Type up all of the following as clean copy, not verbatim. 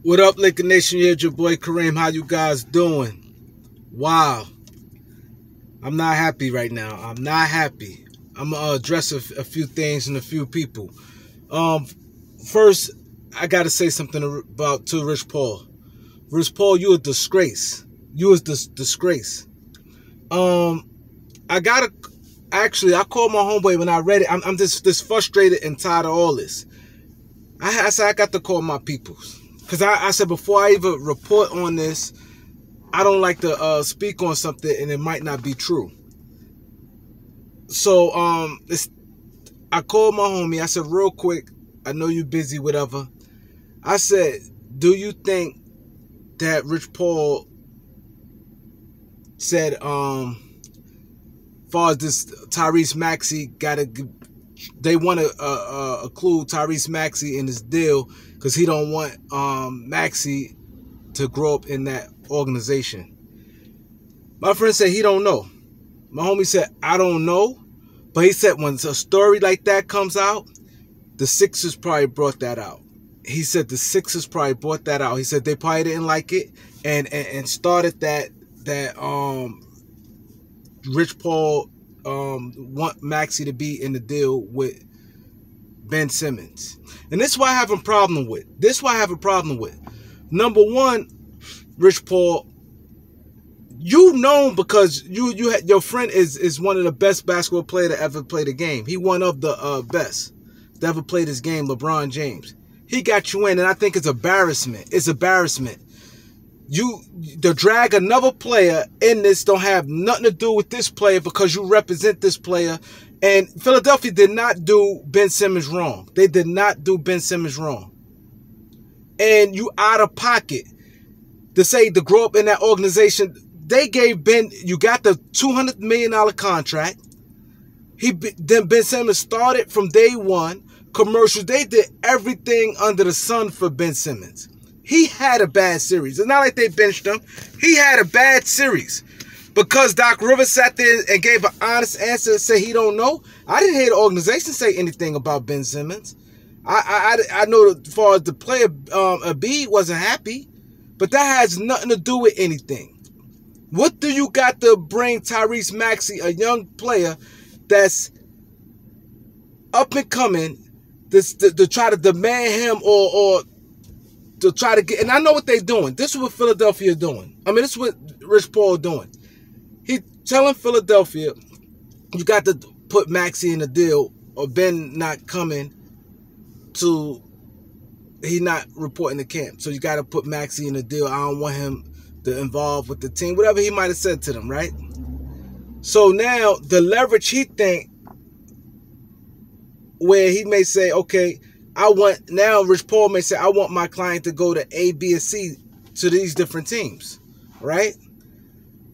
What up, Lincoln Nation? Here's your boy Kareem. How you guys doing? Wow. I'm not happy right now. I'm not happy. I'm going to address a few things and a few people. First, I got to say something to Rich Paul. Rich Paul, you a disgrace. You is this disgrace. I called my homeboy when I read it. I'm just frustrated and tired of all this. I said I got to call my peoples. Because I said before I even report on this, I don't like to speak on something and it might not be true. So I called my homie. I said, real quick, I know you busy, whatever. I said, do you think that Rich Paul said, far as this Tyrese Maxey they want to include Tyrese Maxey in this deal because he don't want Maxey to grow up in that organization. My friend said he don't know. My homie said, I don't know. But he said when a story like that comes out, the Sixers probably brought that out. He said the Sixers probably brought that out. He said they probably didn't like it and started that Rich Paul want Maxey to be in the deal with Ben Simmons. And this is what I have a problem with. Number one, Rich Paul, you know, because your friend is one of the best basketball players to ever play the game. He one of the best to ever play this game, LeBron James. He got you in, and I think it's embarrassment. It's embarrassment. To drag another player in this don't have nothing to do with this player because you represent this player. And Philadelphia did not do Ben Simmons wrong. They did not do Ben Simmons wrong. And you out of pocket to say to grow up in that organization. They gave Ben, you got the $200 million contract. Then Ben Simmons started from day one. Commercials, they did everything under the sun for Ben Simmons. He had a bad series. It's not like they benched him. He had a bad series. Because Doc Rivers sat there and gave an honest answer and said he don't know. I didn't hear the organization say anything about Ben Simmons. I know as far as the player, Embiid wasn't happy. But that has nothing to do with anything. What do you got to bring Tyrese Maxey, a young player that's up and coming, to try to demand him or to try to get, and I know what they're doing. This is what Philadelphia is doing. I mean, this is what Rich Paul is doing. He's telling Philadelphia, you got to put Maxey in the deal or Ben not coming to, he not reporting to camp. So you got to put Maxey in the deal. I don't want him to involve with the team. Whatever he might have said to them, right? So now the leverage he think, where he may say, okay, now Rich Paul may say, I want my client to go to A, B, and C to these different teams, right?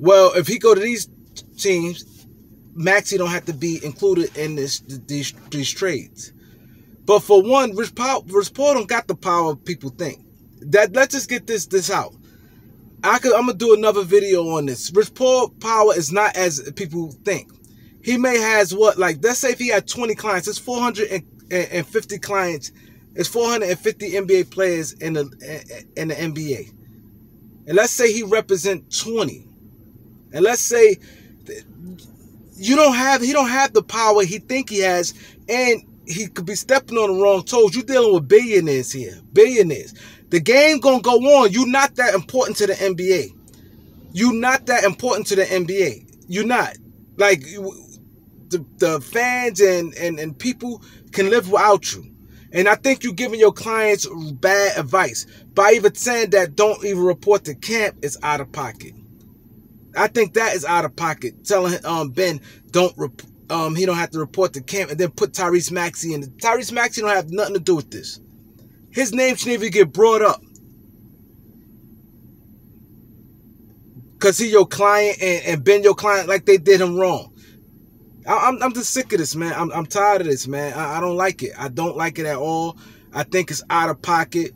Well, if he go to these teams, Maxey don't have to be included in these trades. But for one, Rich Paul don't got the power people think. Let's just get this out. I'm going to do another video on this. Rich Paul power is not as people think. He may has what, like, let's say if he had 20 clients, it's 450 clients. It's 450 NBA players in the NBA. And let's say he represent 20. And let's say he don't have the power he think he has, and he could be stepping on the wrong toes. You're dealing with billionaires here. Billionaires. The game gonna go on. You're not that important to the NBA. You're not that important to the NBA. You're not. Like, the fans and people can live without you. And I think you're giving your clients bad advice. By even saying that don't even report to camp is out of pocket. I think that is out of pocket. Telling Ben he don't have to report to camp and then put Tyrese Maxey in. Tyrese Maxey don't have nothing to do with this. His name shouldn't even get brought up. Because he your client and Ben your client like they did him wrong. I'm just sick of this, man. I'm tired of this, man. I don't like it. I don't like it at all. I think it's out of pocket.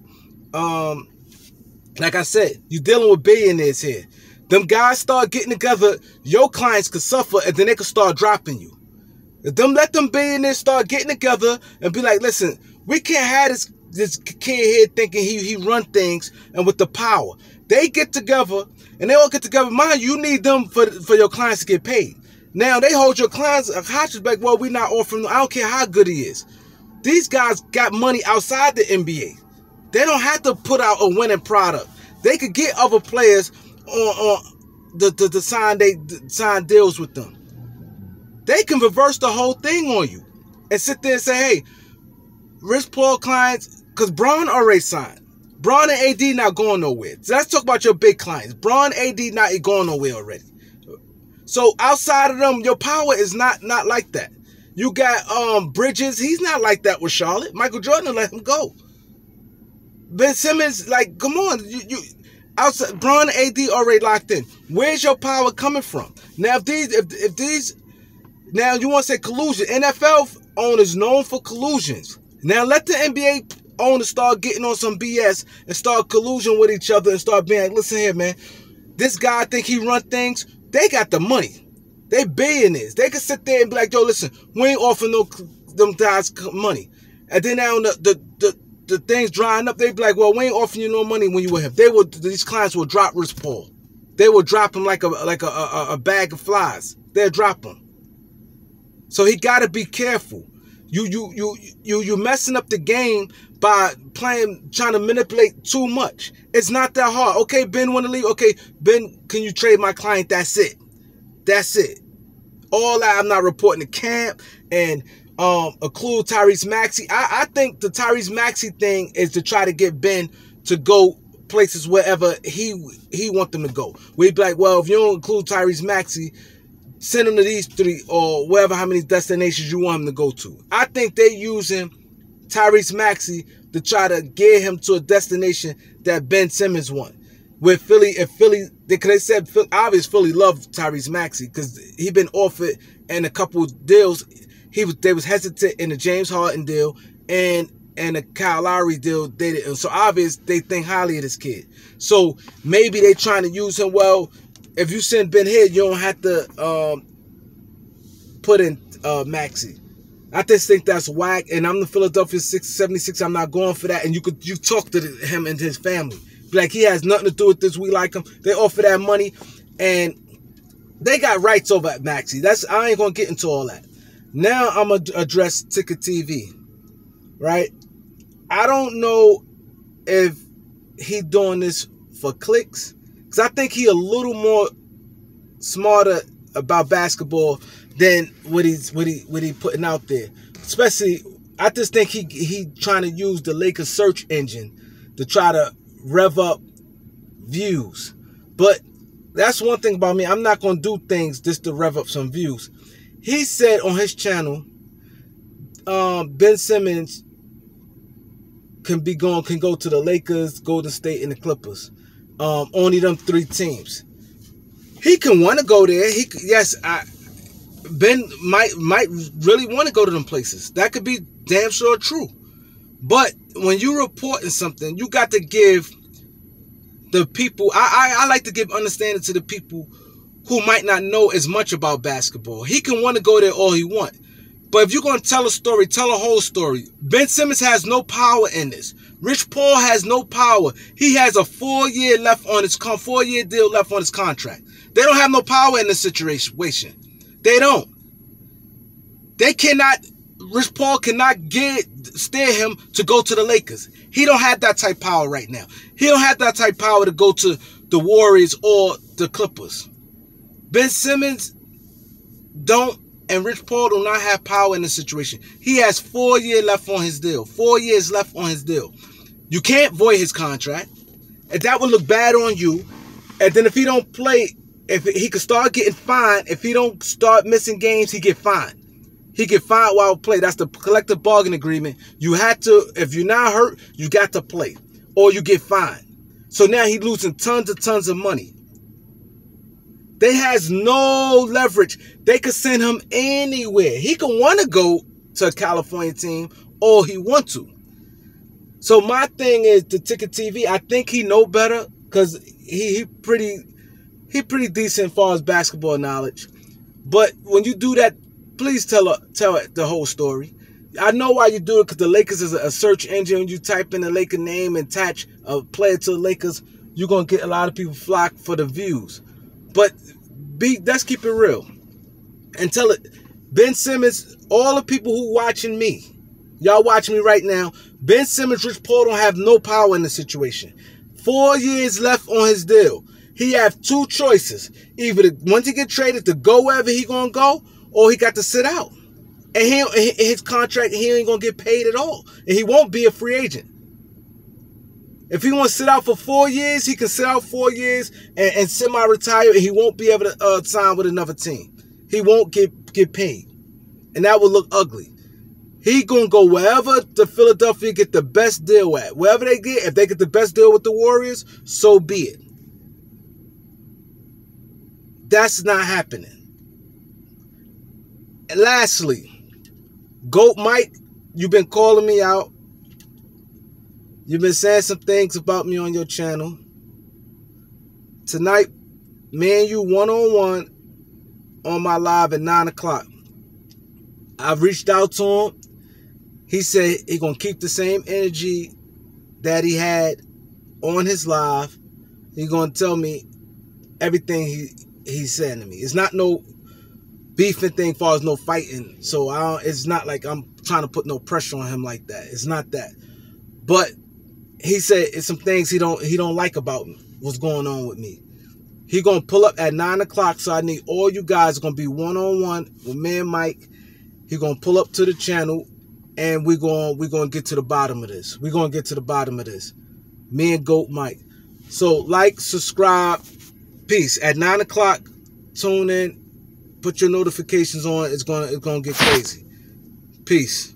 Like I said, you're dealing with billionaires here. Them guys start getting together, your clients could suffer, and then they could start dropping you. Let them billionaires start getting together and be like, listen, we can't have this this kid here thinking he run things and with the power. They get together and they all get together. Mind you need them for your clients to get paid. Now they hold your clients hostage back. Well, we're not offering them. I don't care how good he is. These guys got money outside the NBA. They don't have to put out a winning product. They could get other players on the sign deals with them. They can reverse the whole thing on you and sit there and say, hey, Rich Paul clients, because Bron already signed. Bron and AD not going nowhere. So let's talk about your big clients. Bron, AD not going nowhere already. So outside of them, your power is not like that. You got Bridges. He's not like that with Charlotte. Michael Jordan let him go. Ben Simmons, like, come on. You outside Bron and AD already locked in. Where's your power coming from? Now, if these now you want to say collusion. NFL owners known for collusions. Now let the NBA owners start getting on some BS and start collusion with each other and start being like, listen here, man. This guy think he run things. They got the money. They billionaires. They can sit there and be like, yo, listen, we ain't offering them guys money. And then now the things drying up, they be like, well, we ain't offering you no money when you with him. These clients will drop Rich Paul. They will drop him like a bag of flies. They'll drop him. So he got to be careful. You messing up the game by trying to manipulate too much. It's not that hard. Okay, Ben want to leave. Okay, Ben, can you trade my client? That's it. That's it. All that, I'm not reporting to camp and include Tyrese Maxey. I think the Tyrese Maxey thing is to try to get Ben to go places wherever he want them to go. We'd be like, well, if you don't include Tyrese Maxey, send him to these 3 or wherever, how many destinations you want him to go to. I think they using Tyrese Maxey to try to get him to a destination that Ben Simmons want. With Philly, they said obviously Philly loved Tyrese Maxey because he been offered in a couple of deals. They was hesitant in the James Harden deal and the Kyle Lowry deal. So obvious they think highly of this kid. So maybe they trying to use him. Well, if you send Ben here, you don't have to put in Maxey. I just think that's whack, and I'm the Philadelphia 76. I'm not going for that. And you talk to him and his family. Be like, he has nothing to do with this. We like him. They offer that money, and they got rights over at Maxey. I ain't gonna get into all that. Now I'm gonna address Ticket TV, right? I don't know if he doing this for clicks, because I think he a little more smarter about basketball than what he putting out there. Especially, I just think he trying to use the Lakers search engine to try to rev up views. But that's one thing about me. I'm not going to do things just to rev up some views. He said on his channel, Ben Simmons can go to the Lakers, Golden State, and the Clippers. Only them 3 teams. He can want to go there. Ben might really want to go to them places. That could be damn sure true. But when you reporting something, you got to give the people. I like to give understanding to the people who might not know as much about basketball. He can want to go there all he want. But if you're going to tell a story, tell a whole story. Ben Simmons has no power in this. Rich Paul has no power. He has a 4-year left on his 4-year deal left on his contract. They don't have no power in this situation. They don't. They cannot. Rich Paul cannot steer him to go to the Lakers. He don't have that type of power right now. He don't have that type of power to go to the Warriors or the Clippers. Ben Simmons don't, and Rich Paul do not have power in this situation. He has 4 years left on his deal. 4 years left on his deal. You can't void his contract, and that would look bad on you. And then if he don't play, if he could start getting fined, if he don't start missing games, he get fined. He get fined while play. That's the collective bargaining agreement. You had to, if you're not hurt, you got to play, or you get fined. So now he's losing tons of money. They has no leverage. They could send him anywhere. He could want to go to a California team, or he want to. So my thing is the Ticket TV. I think he know better because he pretty decent as far as basketball knowledge. But when you do that, please tell the whole story. I know why you do it, because the Lakers is a search engine. When you type in the Laker name and attach a player to the Lakers, you're going to get a lot of people flock for the views. But let's keep it real. And tell it, Ben Simmons, all the people who watching me, y'all watching me right now, Ben Simmons, Rich Paul don't have no power in the situation. 4 years left on his deal. He have two choices. Either once he get traded to go wherever he going to go, or he got to sit out. And his contract, he ain't going to get paid at all. And he won't be a free agent. If he wants to sit out for 4 years, he can sit out 4 years and semi-retire, and he won't be able to sign with another team. He won't get paid. And that would look ugly. He going to go wherever the Philadelphia get the best deal at. Wherever they get, if they get the best deal with the Warriors, so be it. That's not happening. And lastly, Goat Mike, you've been calling me out. You've been saying some things about me on your channel. Tonight, me and you one-on-one on my live at 9 o'clock. I've reached out to him. He said he's going to keep the same energy that he had on his live. He's going to tell me everything he's saying to me. It's not no beefing thing as far as no fighting. So it's not like I'm trying to put no pressure on him like that. It's not that. But he said it's some things he don't like about what's going on with me. He gonna pull up at 9 o'clock, so I need all you guys gonna be one-on-one with me and Mike. He gonna pull up to the channel, and we're gonna get to the bottom of this. We're gonna get to the bottom of this. Me and Goat Mike. So like, subscribe, peace. At 9 o'clock, tune in, put your notifications on. It's gonna get crazy. Peace.